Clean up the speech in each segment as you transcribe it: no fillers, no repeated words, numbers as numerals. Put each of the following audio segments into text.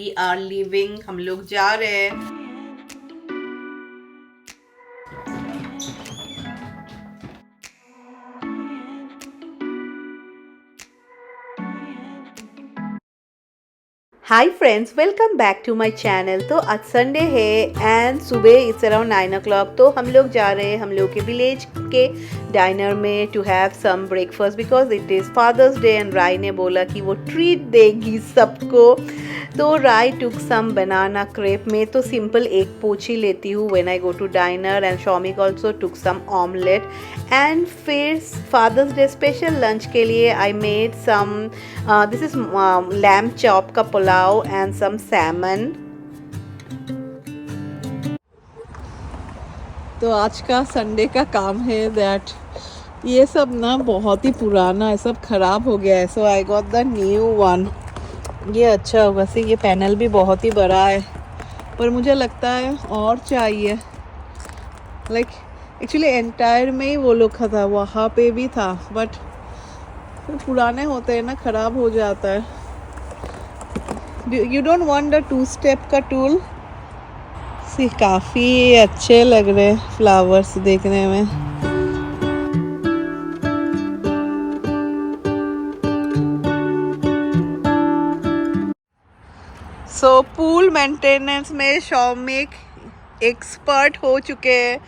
We are living, हम लोग जा रहे हैं। Hi friends, welcome back to my channel. तो आज संडे है एंड सुबह इट्स अराउंड 9 o'clock। तो हम लोग जा रहे हैं हम लोग के विलेज के डाइनर में to have some breakfast because it is Father's Day and Rai ने बोला कि वो ट्रीट देगी सबको। तो राय टुक सम बनाना क्रेप। में तो सिंपल एक पोची लेती हूँ when I go to diner and Shoumik also took some omelette. And फिर फादर्स डे स्पेशल लंच के लिए I made some this is lamb chop का पुलाव एंड सम सैमन। तो आज का संडे का काम है दैट ये सब ना बहुत ही पुराना है, सब खराब हो गया है। So I got the new one. ये अच्छा होगा। सी ये पैनल भी बहुत ही बड़ा है पर मुझे लगता है और चाहिए। लाइक एक्चुअली एंटायर में ही वो लोग का था, वहाँ पे भी था बट पुराने होते हैं ना, ख़राब हो जाता है। You don't want the 2 step का टूल। सी काफ़ी अच्छे लग रहे हैं फ्लावर्स देखने में। सो पूल मेंटेनेंस में शौमिक एक्सपर्ट हो चुके हैं।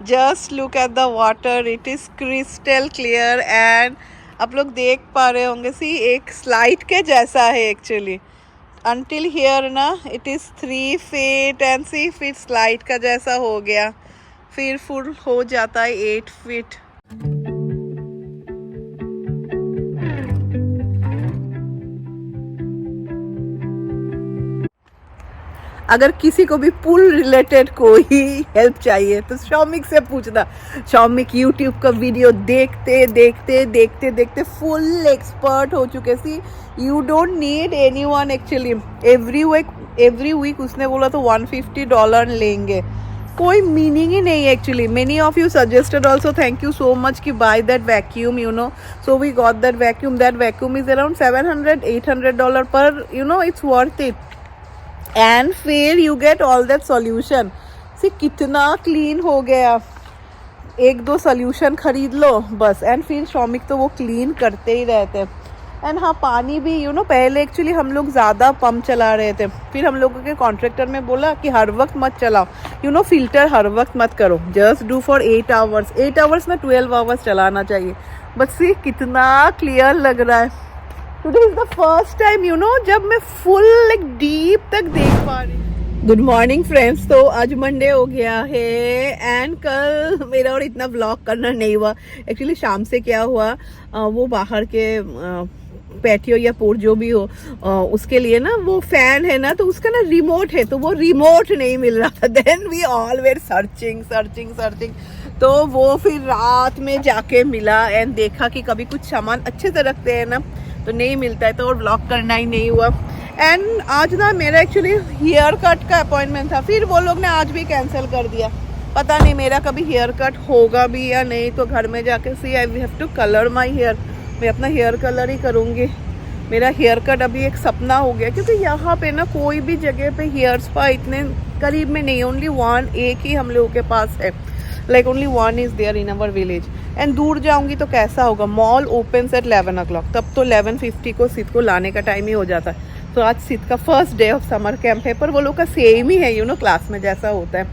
Just look at the water, it is crystal clear and आप लोग देख पा रहे होंगे सी एक स्लाइड के जैसा है एक्चुअली। अनटिल हियर ना इट इज़ 3 feet एंड सी फिर स्लाइड का जैसा हो गया, फिर फुल हो जाता है 8 feet। अगर किसी को भी पूल रिलेटेड कोई हेल्प चाहिए तो शौमिक से पूछना। शौमिक यूट्यूब का वीडियो देखते देखते देखते देखते फुल एक्सपर्ट हो चुके। See you don't need anyone actually. Every week उसने बोला तो $150 लेंगे, कोई मीनिंग ही नहीं है actually. Many of you suggested also, thank you so much कि buy that vacuum, you know. So we got that vacuum. That vacuum is around $700-800 पर, you know, it's worth it. And फिर you get all that solution. See कितना clean हो गया। 1-2 solution खरीद लो बस and फिर शौमिक तो वो क्लीन करते ही रहते हैं। एंड हाँ, पानी भी यू नो पहले एक्चुअली हम लोग ज़्यादा पंप चला रहे थे, फिर हम लोगों के कॉन्ट्रैक्टर में बोला कि हर वक्त मत चलाओ, यू नो, फिल्टर हर वक्त मत करो, just do for 8 hours। 8 hours में 12 hours चलाना चाहिए। बट सी कितना क्लियर लग रहा है। Today is the first time, you know, जब मैं फुल लाइक डीप तक देख पा रही। Good morning friends. तो आज मंडे हो गया है एंड कल मेरा और इतना व्लॉग करना नहीं हुआ एक्चुअली। शाम से क्या हुआ, वो बाहर के पैटियो या पोर्च जो भी हो, उसके लिए ना वो फैन है ना, तो उसका ना रिमोट है, तो वो रिमोट नहीं मिल रहा था। Then we all were searching searching searching. तो वो फिर रात में जाके मिला एंड देखा कि कभी कुछ सामान अच्छे से रखते हैं ना तो नहीं मिलता है, तो और व्लॉग करना ही नहीं हुआ। एंड आज ना मेरा एक्चुअली हेयर कट का अपॉइंटमेंट था, फिर वो लोग ने आज भी कैंसिल कर दिया। पता नहीं मेरा कभी हेयर कट होगा भी या नहीं। तो घर में जाके see I have to colour my hair. मैं अपना हेयर कलर ही करूँगी। मेरा हेयर कट अभी एक सपना हो गया क्योंकि यहाँ पे ना कोई भी जगह पे हेयर स्पा इतने करीब में नहीं है। ओनली वन, एक ही हम लोगों के पास है। Like only one is there in our village. And दूर जाऊंगी तो कैसा होगा, मॉल ओपन एट 11 o'clock, तब तो 11:50 को सिद्ध को लाने का टाइम ही हो जाता है। तो आज सिद्ध का first day of summer camp है, पर वो लोग का सेम ही है, यू नो, क्लास में जैसा होता है।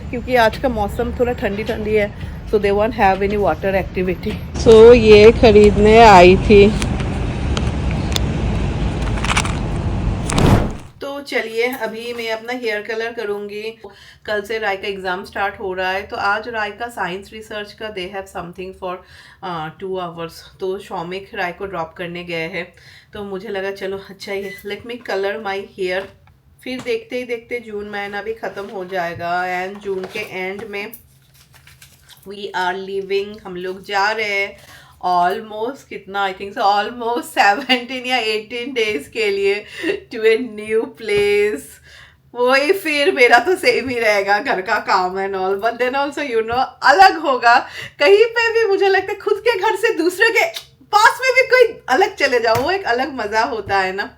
क्योंकि आज का मौसम थोड़ा ठंडी ठंडी है, so they won't have any water activity. So ये खरीदने आई थी। चलिए अभी मैं अपना हेयर कलर करूँगी। कल से राय का एग्ज़ाम स्टार्ट हो रहा है, तो आज राय का साइंस रिसर्च का they have something for 2 hours। तो शौमिक राय को ड्रॉप करने गए हैं, तो मुझे लगा चलो अच्छा ही है, let me colour my hair. फिर देखते ही देखते जून महीना भी ख़त्म हो जाएगा एंड जून के एंड में वी आर लिविंग, हम लोग जा रहे हैं ऑलमोस्ट, कितना, आई थिंक सो ऑलमोस्ट 17 या 18 days के लिए टू ए न्यू प्लेस। वही फिर मेरा तो सेम ही रहेगा, घर का काम and all, but then also you know अलग होगा। कहीं पे भी मुझे लगता है खुद के घर से दूसरे के पास में भी कोई अलग चले जाओ, वो एक अलग मज़ा होता है ना।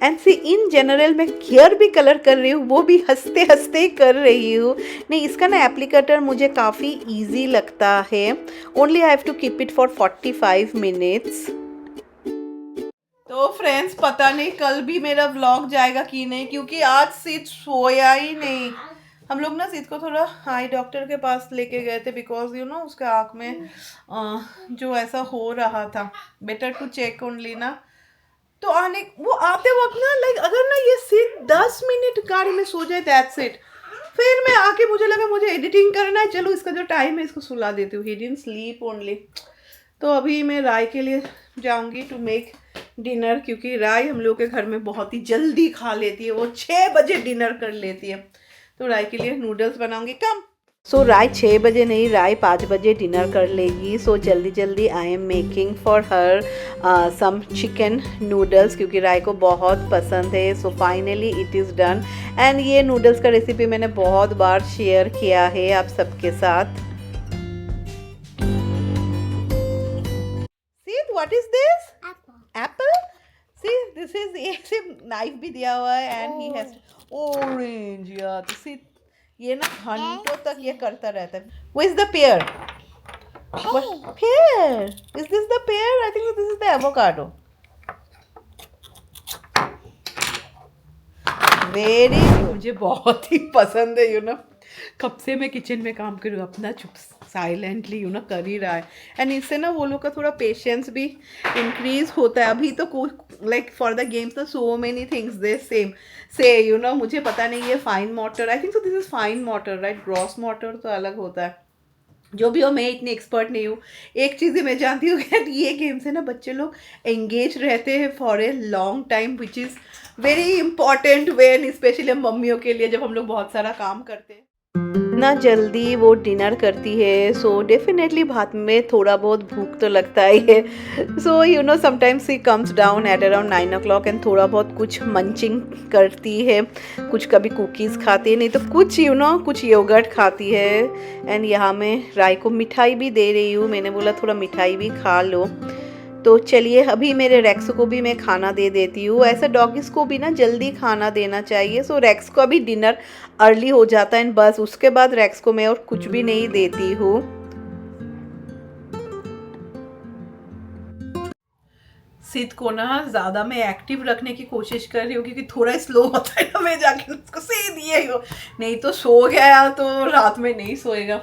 एंड सी इन जनरल मैं हेयर भी कलर कर रही हूँ, वो भी हंसते हंसते ही कर रही हूँ। नहीं, इसका ना एप्लीकेटर मुझे काफ़ी इजी लगता है। Only I have to keep it for 45 minutes. तो फ्रेंड्स, पता नहीं कल भी मेरा व्लॉग जाएगा कि नहीं, क्योंकि आज सिद्ध सोया ही नहीं। हम लोग ना सिद्ध को थोड़ा आई डॉक्टर के पास लेके गए थे, बिकॉज यू नो उसके आँख में जो ऐसा हो रहा था, बेटर टू चेक ओनली ना। तो आने वो आते वक्त ना लाइक अगर ना ये सिर्फ 10 मिनट गाड़ी में सो जाए, दैट्स इट। फिर मैं आके मुझे लगा मुझे एडिटिंग करना है, चलो इसका जो टाइम है इसको सुला देती हूँ। He didn't sleep only. तो अभी मैं राय के लिए जाऊंगी टू मेक डिनर, क्योंकि राय हम लोग के घर में बहुत ही जल्दी खा लेती है, वो 6 बजे डिनर कर लेती है। तो राय के लिए नूडल्स बनाऊंगी। कम सो राय 6 बजे नहीं, राय 5 बजे डिनर कर लेगी। सो जल्दी जल्दी I am making for her some chicken noodles, क्योंकि राय को बहुत पसंद है। So finally it is done. And ये नूडल्स का रेसिपी मैंने बहुत बार शेयर किया है आप सबके साथ। See what is this? Apple. See this is, ये नाइफ भी दिया हुआ है एंड ही हैज ऑरेंज। या तो सी ये ना घंटों तक ये करता रहता है। वो is the pair. Pair is this the pair? I think this is the avocado. Very, मुझे बहुत ही पसंद है, यू नो। कब से मैं किचन में काम करूँ, अपना चुप साइलेंटली यू नो कर ही रहा है। एंड इससे ना वो लोग का थोड़ा पेशेंस भी इंक्रीज होता है। अभी तो लाइक फॉर द गेम्स ना so many things they same से यू नो। मुझे पता नहीं ये fine motor, I think so this is fine motor right. Gross motor तो अलग होता है। जो भी हो, मैं इतनी एक्सपर्ट नहीं हूँ। एक चीज़ मैं जानती हूँ कि ये गेम से ना बच्चे लोग एंगेज रहते हैं for a long time, which is very important when specially हम मम्मियों के लिए, जब हम लोग बहुत सारा काम करते हैं। इतना जल्दी वो डिनर करती है, सो डेफिनेटली भात में थोड़ा बहुत भूख तो लगता ही है। So you know sometimes he comes down at around 9 o'clock and थोड़ा बहुत कुछ मंचिंग करती है। कुछ कभी कुकीज़ खाती है, नहीं तो कुछ यू नो कुछ योगर्ट खाती है। एंड यहाँ मैं राय को मिठाई भी दे रही हूँ। मैंने बोला थोड़ा मिठाई भी खा लो। तो चलिए अभी मेरे रेक्स को भी मैं खाना दे देती हूँ। ऐसा डॉगिस को भी ना जल्दी खाना देना चाहिए। सो रेक्स को अभी डिनर अर्ली हो जाता है, बस उसके बाद रेक्स को मैं और कुछ भी नहीं देती हूँ। सिद्ध को ना ज़्यादा मैं एक्टिव रखने की कोशिश कर रही हूँ, क्योंकि थोड़ा स्लो होता है ना, मैं जाके उसको से दिए हो, नहीं तो सो गया तो रात में नहीं सोएगा।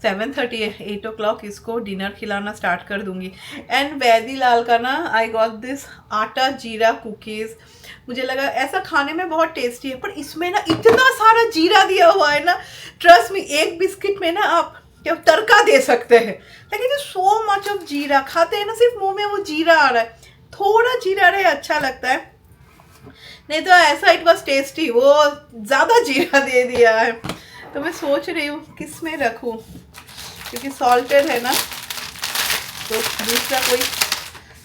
7:30 है, 8 o'clock इसको डिनर खिलाना स्टार्ट कर दूंगी। एंड वैदी लाल का ना आई गॉट दिस आटा जीरा कुकीज़। मुझे लगा ऐसा खाने में बहुत टेस्टी है, पर इसमें ना इतना सारा जीरा दिया हुआ है ना, ट्रस्ट मी, एक बिस्किट में ना आप क्या तड़का दे सकते हैं, लेकिन सो मच ऑफ जीरा खाते हैं ना, सिर्फ मुंह में वो जीरा आ रहा है। थोड़ा जीरा रहे अच्छा लगता है, नहीं तो ऐसा इट वॉज टेस्टी, वो ज़्यादा जीरा दे दिया है। तो मैं सोच रही हूँ किस में रखूँ, क्योंकि सॉल्टेड है ना, तो दूसरा कोई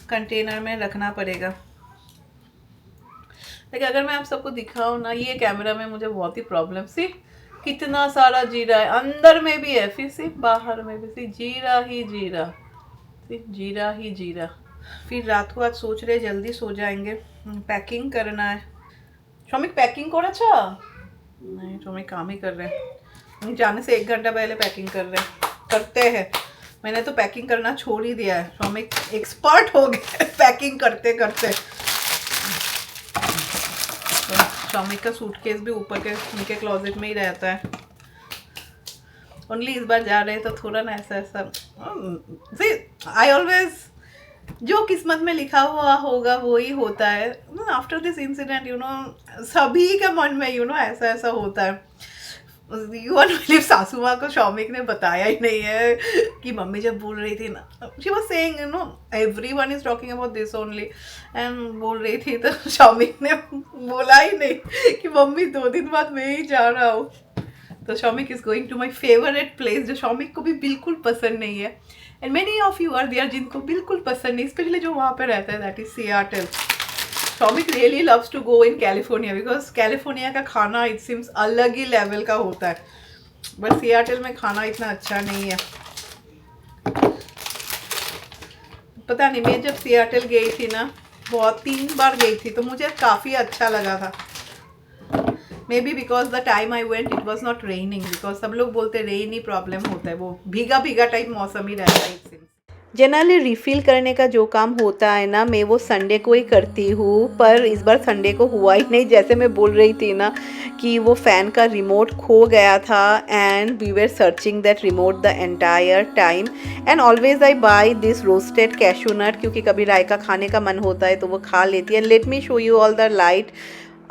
कंटेनर में रखना पड़ेगा। लेकिन अगर मैं आप सबको दिखाऊँ ना, ये कैमरा में मुझे बहुत ही प्रॉब्लम सी, कितना सारा जीरा है, अंदर में भी है, फिर सिर्फ बाहर में भी सिर्फ जीरा ही जीरा, सिर्फ जीरा ही जीरा। फिर रात को आज सोच रहे जल्दी सो जाएंगे, पैकिंग करना है। शौमिक पैकिंग कर अच्छा नहीं, शौमिक काम ही कर रहे हैं, जाने से 1 घंटा पहले पैकिंग करते हैं। मैंने तो पैकिंग करना छोड़ ही दिया है, शौमिक एक्सपर्ट हो गए पैकिंग करते करते। तो शौमिक का सूटकेस भी ऊपर के उनके क्लोजेट में ही रहता है। ओनली इस बार जा रहे हैं तो थोड़ा ना ऐसा आई ऑलवेज, जो किस्मत में लिखा हुआ होगा वो ही होता है। After this incident you know सभी के मन में यू नो ऐसा होता है। यू वोंट बिलीव, सासू माँ को शौमिक ने बताया ही नहीं है कि मम्मी जब बोल रही थी ना, she was saying you know everyone is talking about this only, and बोल रही थी तो शौमिक ने बोला ही नहीं कि मम्मी 2 दिन बाद मैं ही जा रहा हूँ। तो Shoumik is going to my favourite place, जो शौमिक को भी बिल्कुल पसंद नहीं है, and many of you are there जिनको बिल्कुल पसंद नहीं, स्पेशली जो वहाँ पे रहता है, that is Seattle. Shoumik really loves to go in California, because California का खाना इट सीम्स अलग ही लेवल का होता है, बट सियाटल में खाना इतना अच्छा नहीं है। पता नहीं, मैं जब सियाटल गई थी ना बहुत 3 बार गई थी, तो मुझे काफ़ी अच्छा लगा था। May be because the time I went it was not raining, because सब लोग बोलते रेन ही प्रॉब्लम होता है, वो भीगा भीगा टाइप मौसम ही रहता है। जनरली रिफ़िल करने का जो काम होता है ना, मैं वो संडे को ही करती हूँ, पर इस बार संडे को हुआ ही नहीं। जैसे मैं बोल रही थी ना कि वो फ़ैन का रिमोट खो गया था, and we were searching that remote the entire time. And always I buy this roasted cashew nut, क्योंकि कभी रायका खाने का मन होता है तो वो खा लेती है। Let me show you all the light.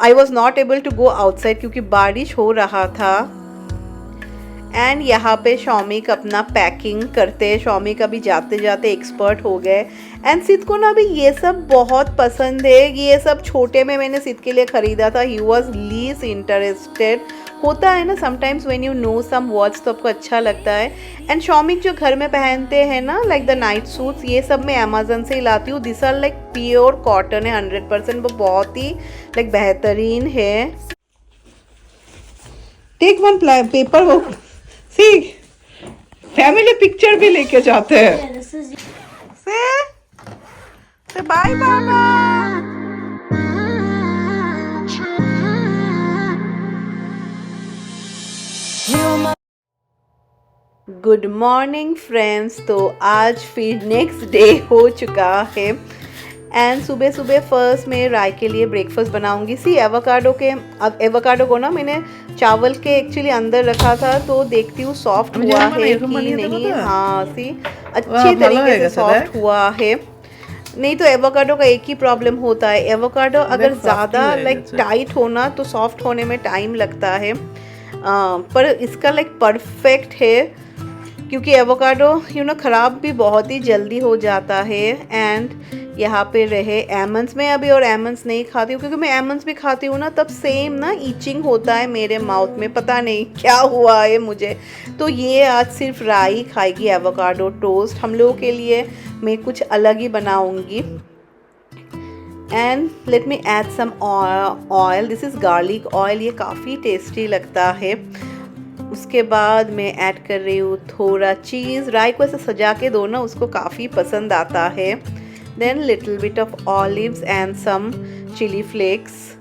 I was not able to go outside क्योंकि बारिश हो रहा था। एंड यहाँ पे शौमिक अपना पैकिंग करते, शौमिक अभी जाते जाते एक्सपर्ट हो गए। एंड सिद को ना अभी ये सब बहुत पसंद है, ये सब छोटे में मैंने सिद के लिए ख़रीदा था। He was least interested. होता है ना sometimes when you know some words, तो आपको अच्छा लगता है। एंड शौमिक जो घर में पहनते हैं ना, लाइक द नाइट सूट्स, ये सब मैं अमेजन से ही लाती हूँ। This are like pure cotton है, 100%, वो बहुत ही लाइक बेहतरीन है। Take one paper, see family picture भी लेके जाते हैं। से बाय बाबा। Good morning friends. तो आज फिर नेक्स्ट डे हो चुका है, एंड सुबह सुबह फर्स्ट मैं राय के लिए ब्रेकफास्ट बनाऊंगी। सी एवोकाडो को ना मैंने चावल के एक्चुअली अंदर रखा था, तो देखती हूँ सॉफ्ट हुआ है कि नहीं। हाँ सी अच्छी तरीके से सॉफ्ट हुआ है। नहीं तो एवोकाडो का एक ही प्रॉब्लम होता है, एवोकाडो अगर ज़्यादा लाइक टाइट होना तो सॉफ्ट होने में टाइम लगता है, पर इसका लाइक परफेक्ट है, क्योंकि एवोकाडो ख़राब भी बहुत ही जल्दी हो जाता है। एंड यहाँ पे रहे एमंड्स में अभी, और एमंड्स नहीं खाती हूँ क्योंकि मैं एमंड्स भी खाती हूँ ना तब सेम ना ईचिंग होता है मेरे माउथ में, पता नहीं क्या हुआ है मुझे। तो ये आज सिर्फ राई खाएगी एवोकाडो टोस्ट। हम लोगों के लिए मैं कुछ अलग ही बनाऊँगी। And let me add some oil, this is garlic oil, ये काफ़ी टेस्टी लगता है। उसके बाद मैं ऐड कर रही हूँ थोड़ा चीज़। राई को ऐसे सजा के दो ना, उसको काफ़ी पसंद आता है। Then little bit of olives and some chilli flakes.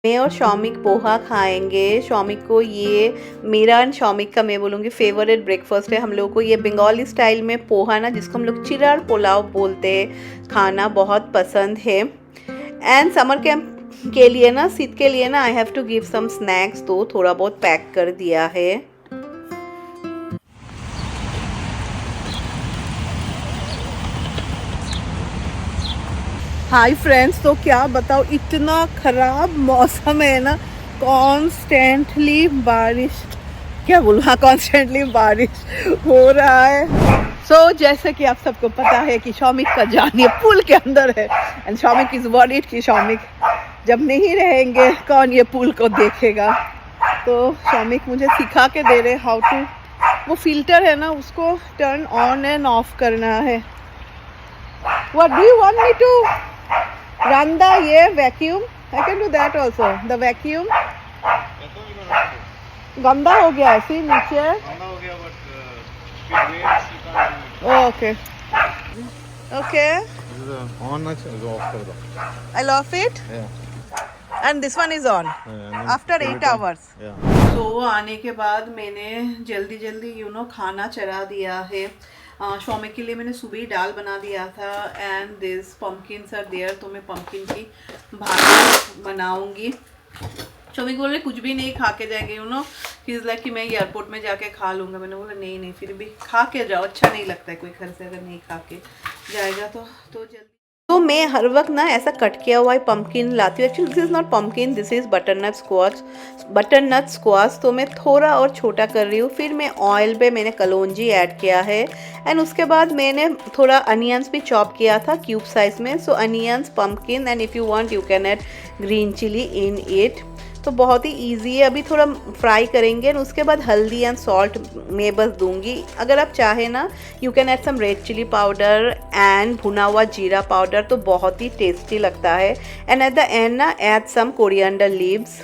मैं और शौमिक पोहा खाएंगे। शौमिक को ये, मेरा एंड शौमिक का मैं बोलूँगी फेवरेट ब्रेकफास्ट है। हम लोगों को ये बंगाली स्टाइल में पोहा ना, जिसको हम लोग चिरार पुलाव बोलते हैं, खाना बहुत पसंद है। एंड समर कैंप के लिए ना, सिद के लिए ना I have to give some snacks, तो थोड़ा बहुत पैक कर दिया है। हाय फ्रेंड्स, तो क्या बताओ, इतना ख़राब मौसम है ना, कॉन्स्टेंटली बारिश, क्या बोलूँ, हाँ कॉन्स्टेंटली बारिश हो रहा है। सो जैसे कि आप सबको पता है कि शौमिक का जान ये पुल के अंदर है, एंड शौमिक इज़ वरीड कि शौमिक जब नहीं रहेंगे कौन ये पुल को देखेगा। तो शौमिक मुझे सिखा के दे रहे हाउ टू, वो फिल्टर है ना उसको टर्न ऑन एंड ऑफ करना है। What do you want me to run the vacuum? I can do that also. The vacuum गंदा हो गया है, सी नीचे गंदा हो गया, but okay okay on off कर दो। I'll off it, and this one is on after 8 hours. तो आने के बाद मैंने जल्दी जल्दी खाना चढ़ा दिया है। शौमिक के लिए मैंने सुबह ही दाल बना दिया था, and this pumpkins are there, तो मैं पम्पकिन की भाजी बनाऊंगी। शौमिक बोले कुछ भी नहीं खा के जाएंगे, ही इज़ लाइक कि मैं एयरपोर्ट में जाके खा लूँगा। मैंने बोला नहीं फिर भी खा के जाओ, अच्छा नहीं लगता है कोई घर से अगर नहीं खा के जाएगा तो जल्दी। तो मैं हर वक्त ना ऐसा कट किया हुआ पम्पकिन लाती हूँ। Actually this is not pumpkin, this is butternut squash. तो मैं थोड़ा और छोटा कर रही हूँ। फिर मैं ऑयल पे मैंने कलौंजी ऐड किया है, एंड उसके बाद मैंने थोड़ा अनियंस भी चॉप किया था क्यूब साइज़ में। So onions, pumpkin, and if you want you can add green chilli in it. तो बहुत ही इजी है। अभी थोड़ा फ्राई करेंगे, और उसके बाद हल्दी एंड सॉल्ट मैं बस दूंगी। अगर आप चाहे ना you can add some red chili powder and भुना हुआ जीरा पाउडर, तो बहुत ही टेस्टी लगता है। एंड एट द एंड ना ऐड सम कोरिएंडर लीव्स।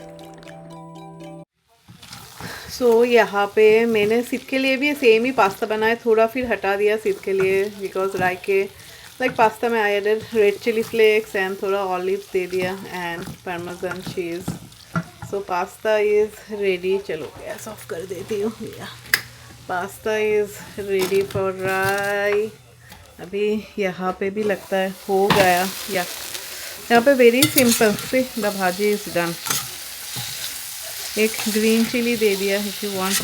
सो यहाँ पे मैंने सिद के लिए भी सेम ही पास्ता बनाया, थोड़ा फिर हटा दिया सिद के लिए बिकॉज राई के लाइक पास्ता में I added red chili flakes and थोड़ा ऑलिव्स दे दिया and parmesan cheese. So pasta is ready. चलो गैस ऑफ कर देती हूँ। पास्ता इज़ रेडी फॉर राई। अभी यहाँ पे भी लगता है हो गया। या यहाँ पे वेरी सिंपल सी द भाजी इज़ डन। एक ग्रीन चिली दे दिया इफ़ यू वांट।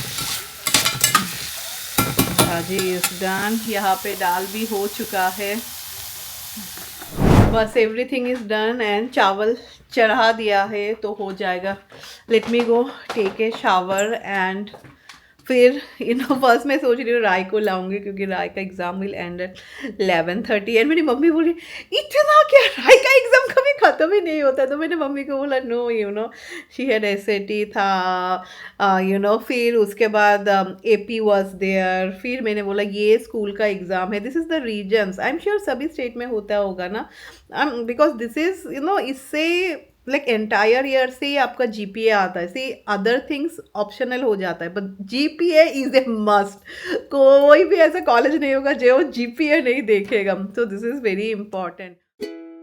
भाजी इज़ डन। यहाँ पे दाल भी हो चुका है, बस एवरीथिंग इज़ डन एंड चावल चढ़ा दिया है तो हो जाएगा। Let me go take a shower and फिर फर्स्ट मैं सोच रही हूँ राय को लाऊंगी क्योंकि राय का exam will end at 11:30 and मेरी मम्मी बोली इतना क्या, राय का एग्ज़ाम कभी ख़त्म ही नहीं होता। तो मैंने मम्मी को बोला नो शी हैड SAT था फिर उसके बाद AP वॉज देयर। फिर मैंने बोला ये स्कूल का एग्ज़ाम है, this is the reasons. I am sure सभी स्टेट में होता होगा ना, बिकॉज दिस इज़ इससे लाइक एंटायर ईयर से ही आपका GPA आता है। सी अदर थिंग्स ऑप्शनल हो जाता है but GPA is a must. कोई भी ऐसा कॉलेज नहीं होगा जो GPA नहीं देखेगा। So this is very important.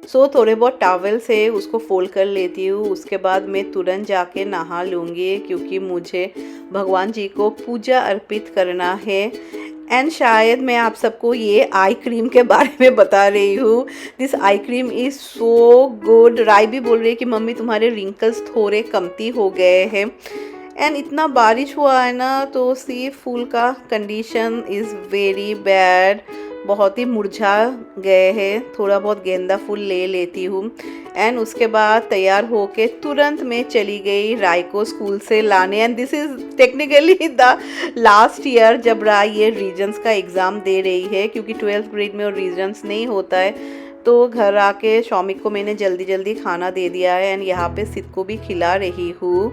So थोड़े बहुत टॉवल से उसको फोल्ड कर लेती हूँ। उसके बाद मैं तुरंत जाके नहा लूँगी क्योंकि मुझे भगवान जी को पूजा अर्पित करना है। एंड शायद मैं आप सबको ये आई क्रीम के बारे में बता रही हूँ। This eye cream is so good. Rai भी बोल रही है कि मम्मी तुम्हारे रिंकल्स थोड़े कमती हो गए हैं। एंड इतना बारिश हुआ है ना तो सी फूल का कंडीशन इज़ वेरी बैड, बहुत ही मुरझा गए हैं। थोड़ा बहुत गेंदा फूल ले लेती हूँ एंड उसके बाद तैयार होके तुरंत मैं चली गई राय को स्कूल से लाने। And this is technically the last year जब राय ये रीजन्स का एग्ज़ाम दे रही है क्योंकि 12th ग्रेड में और रीजन्स नहीं होता है। तो घर आके शौमिक को मैंने जल्दी जल्दी खाना दे दिया है एंड यहाँ पे सिद को भी खिला रही हूँ।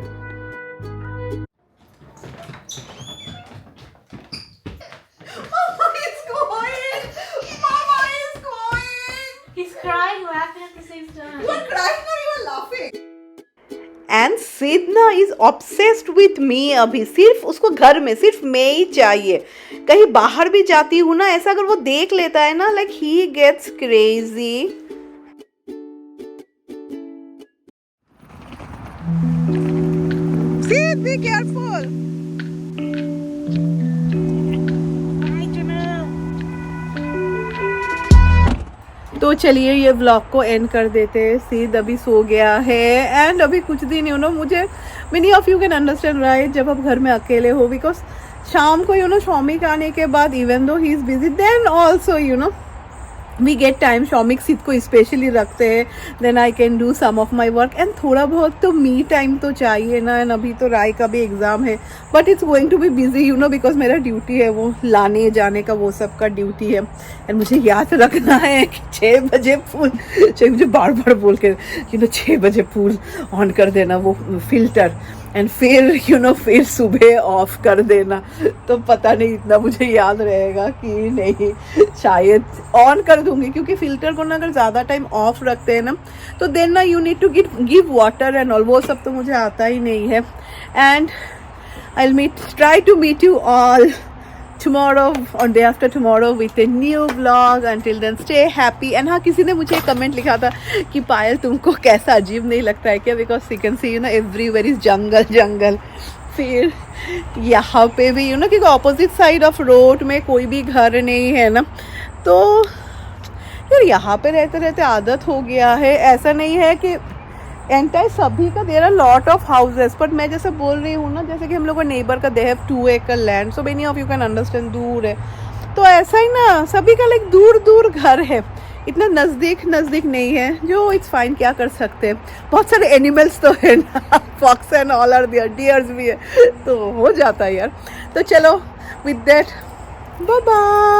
एंड सिद ना इज ऑब्सेस्ड विथ मी। अभी सिर्फ उसको घर में सिर्फ मैं ही चाहिए। कहीं बाहर भी जाती हूँ ना, ऐसा अगर वो देख लेता है ना like he gets crazy. Sid be careful. तो चलिए ये व्लॉग को एंड कर देते हैं। सिद अभी सो गया है एंड अभी कुछ दिन मुझे many of you can understand right, जब आप घर में अकेले हो बिकॉज शाम को शौमिक आने के बाद even though he is busy then also we get time. Shoumik Sid को स्पेशली रखते हैं then I can do some of my work and थोड़ा बहुत तो मी टाइम तो चाहिए ना। एंड अभी तो राय का भी एग्ज़ाम है but it's going to be busy because मेरा ड्यूटी है वो लाने जाने का, वो सब का ड्यूटी है। एंड मुझे याद रखना है कि 6 बजे पूल, चाहिए मुझे बार बार बोल के 6 बजे पूल ऑन कर देना वो फिल्टर एंड फिर फिर सुबह ऑफ कर देना। तो पता नहीं इतना मुझे याद रहेगा कि नहीं, शायद ऑन कर दूंगी क्योंकि फिल्टर को ना अगर ज़्यादा टाइम ऑफ रखते हैं ना तो देन ना you need to give water and all, वो सब तो मुझे आता ही नहीं है। And I will try to meet you all tomorrow or day after tomorrow with a new vlog. Until then stay happy. And हाँ, किसी ने मुझे कमेंट लिखा था कि पायल तुमको कैसा अजीब नहीं लगता है क्या, because you can see everywhere is जंगल। फिर यहाँ पे भी क्योंकि ऑपोजिट साइड ऑफ रोड में कोई भी घर नहीं है ना, तो यार यहाँ पे रहते रहते आदत हो गया है। ऐसा नहीं है कि एंटायर सभी का there are lot of houses, but मैं जैसे बोल रही हूँ ना, जैसे कि हम लोग का नेबर का they have 2 acre land, so many of you can understand दूर है। तो ऐसा ही ना सभी का लाइक दूर दूर घर है, इतना नज़दीक नहीं है। जो इट्स फाइन, क्या कर सकते हैं। बहुत सारे एनिमल्स तो है ना, fox and all are there, deers भी है, तो हो जाता है यार। तो चलो विद दैट बाय बाय।